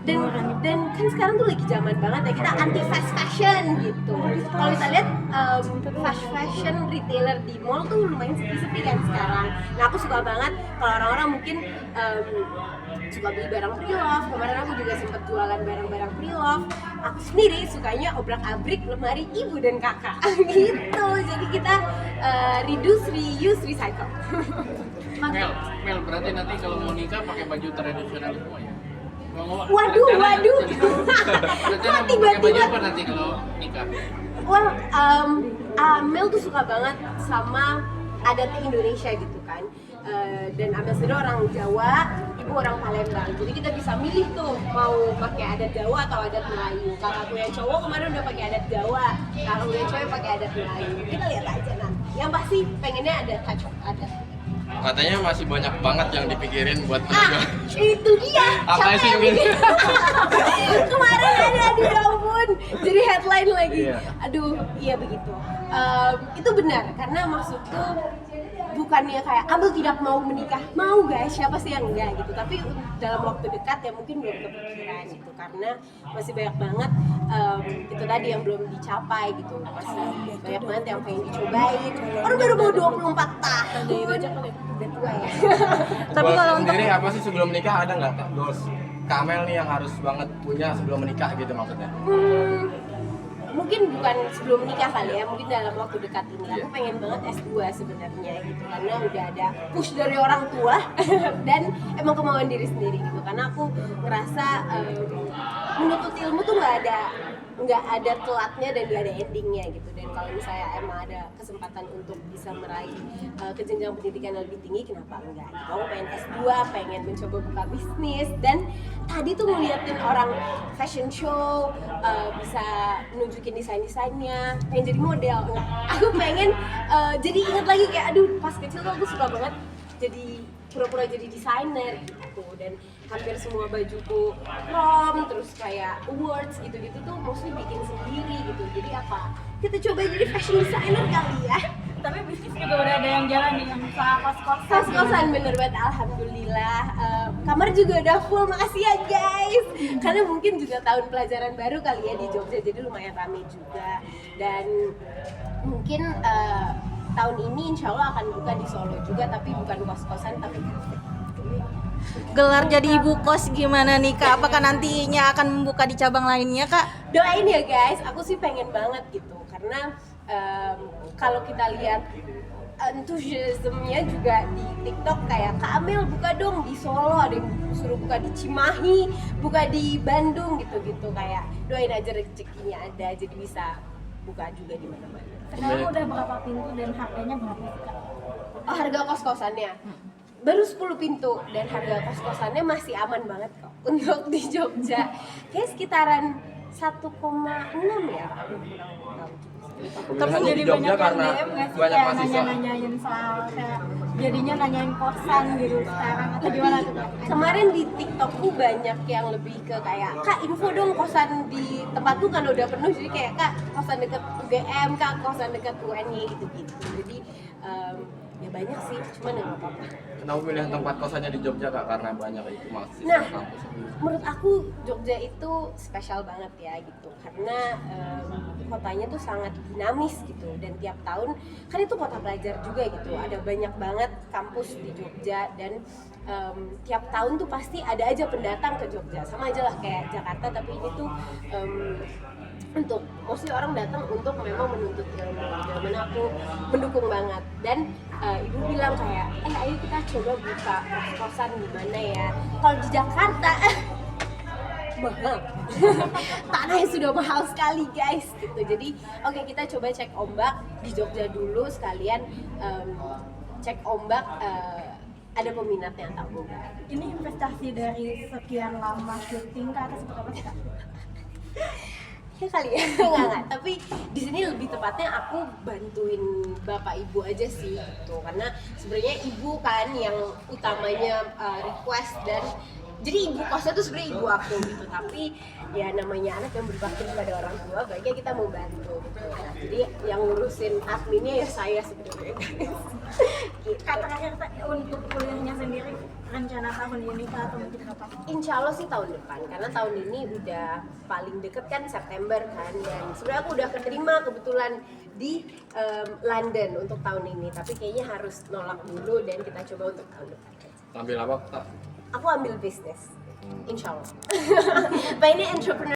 dan kan sekarang tuh lagi zaman banget ya kita anti fast fashion gitu. Kalau kita lihat fast fashion retailer di mall tuh lumayan sepi-sepi kan sekarang. Nah aku suka banget kalau orang-orang mungkin suka beli barang pre-love. Kemarin aku juga sempat jualan barang-barang pre-love. Aku sendiri sukanya obrak-abrik lemari ibu dan kakak gitu. Jadi kita reduce, reuse, recycle. Mel, berarti nanti kalau mau nikah pakai baju tradisional semua ya? Waduh. Rencana mau pakai baju apa nanti kalau nikah? Well, Amel tuh suka banget sama adat Indonesia gitu kan. Dan Amel sendiri orang Jawa, ibu orang Palembang. Jadi kita bisa milih tuh mau pakai adat Jawa atau adat Melayu. Kakakku yang cowok kemarin udah pakai adat Jawa, kakakku yang cewek pakai adat Melayu. Kita lihat aja nanti. Yang pasti pengennya ada touch of adat. Katanya masih banyak banget yang dipikirin buat menikah. Itu dia. Apa sih yang mungkin? Kemarin ada, aduh ya ampun. Jadi headline lagi. Iya. Aduh, iya begitu. Itu benar karena maksudku bukannya kayak Amel tidak mau menikah, mau guys, siapa sih yang enggak gitu. Tapi dalam waktu dekat ya mungkin belum kepikiran gitu karena masih banyak banget itu tadi yang belum dicapai gitu. Masih banyak banget yang pengen dicobain. Orang baru mau 24 tahun. Udah tua ya. Tapi kalau sendiri apa sih sebelum menikah ada nggak goals Kamel nih yang harus banget punya sebelum menikah gitu maksudnya? Mungkin bukan sebelum menikah kali ya, mungkin dalam waktu dekat ini. Aku pengen banget S2 sebenarnya gitu karena udah ada push dari orang tua dan emang kemauan diri sendiri gitu karena aku ngerasa menuntut ilmu tuh nggak ada telatnya dan nggak ada endingnya gitu. Dan kalau misalnya emang ada kesempatan untuk bisa meraih ke jenjang pendidikan yang lebih tinggi, kenapa enggak gitu. Aku pengen S2, pengen mencoba buka bisnis dan tadi tuh ngeliatin orang fashion show bisa nunjukin desain-desainnya, pengen jadi model. Nah, aku pengen jadi ingat lagi kayak aduh pas kecil tuh aku suka banget jadi pura-pura jadi desainer gitu dan hampir semua bajuku prom terus kayak awards gitu-gitu tuh mostly bikin sendiri gitu. Jadi apa? Kita coba jadi fashion designer kali ya. Tapi bisnis juga udah ada yang jalan nih, yang usaha kos-kosan. Kos-kosan bener banget, alhamdulillah. Kamar juga udah full, makasih ya guys. Karena mungkin juga tahun pelajaran baru kali ya di Jogja, jadi lumayan rame juga. Dan mungkin tahun ini insya Allah akan buka di Solo juga, tapi bukan kos-kosan, tapi kafe. Gelar jadi ibu kos gimana nih Kak? Apakah nantinya akan membuka di cabang lainnya Kak? Doain ya guys, aku sih pengen banget gitu. Karena kalau kita lihat antusiasmenya juga di TikTok kayak Kak Amel buka dong di Solo, ada yang suruh buka di Cimahi, buka di Bandung gitu-gitu. Kayak doain aja rezekinya ada, jadi bisa buka juga di mana-mana. Sekarang udah berapa pintu dan harganya berapa sih Kak? Oh, harga kos-kosannya baru 10 pintu dan harga kos-kosannya masih aman banget kok untuk di Jogja. Kayak sekitaran 1,6 ya. Tapi Jadi di Jogja banyak yang karena DM nggak sih banyak kayak mahasiswa. nanya-nanyain soal kayak jadinya nanyain kosan gitu sekarang atau gimana tuh Kak? Kemarin di TikTokku banyak yang lebih ke kayak Kak info dong kosan di tempatku kan udah penuh, jadi kayak Kak kosan deket UGM, Kak kosan deket UNY gitu-gitu. Jadi ya banyak sih, cuman nggak apa-apa. Kenapa pilih tempat kosannya di Jogja Kak? Karena banyak itu mahasiswa Nah, kampus. menurut aku Jogja itu spesial banget ya gitu karena kotanya tuh sangat dinamis gitu dan tiap tahun kan itu kota pelajar juga gitu, ada banyak banget kampus di Jogja dan tiap tahun tuh pasti ada aja pendatang ke Jogja, sama aja lah kayak Jakarta tapi ini tuh untuk mostly orang datang untuk memang menuntut ilmu. Zaman aku mendukung banget dan ibu bilang kayak ayo kita coba buka kos-kosan gimana ya. Kalau di Jakarta mahal. Tanahnya sudah mahal sekali guys gitu. Jadi oke, kita coba cek ombak di Jogja dulu sekalian cek ombak ada peminatnya atau enggak. Ini investasi dari sekian lama syuting Kak atau seperti apa sih Kak? Ya kali ya, enggak. Tapi di sini lebih tepatnya aku bantuin bapak ibu aja sih gitu. Karena sebenarnya ibu kan yang utamanya request dan jadi ibu kosnya tuh sebenarnya ibu aku gitu, tapi ya namanya anak yang berbakti kepada orang tua, baiknya kita mau bantu gitu. Nah, jadi yang ngurusin adminnya ya saya sebenarnya. Gitu. Kak, terakhir untuk kuliahnya sendiri rencana tahun ini Kak, atau mungkin kapan? Insya Allah sih tahun depan, karena tahun ini udah paling deket kan September kan, dan sebenarnya aku udah keterima kebetulan di London untuk tahun ini, tapi kayaknya harus nolak dulu dan kita coba untuk tahun depan. Ambil apa, Kak? Aku ambil bisnis, insya Allah. Pengennya entrepreneur.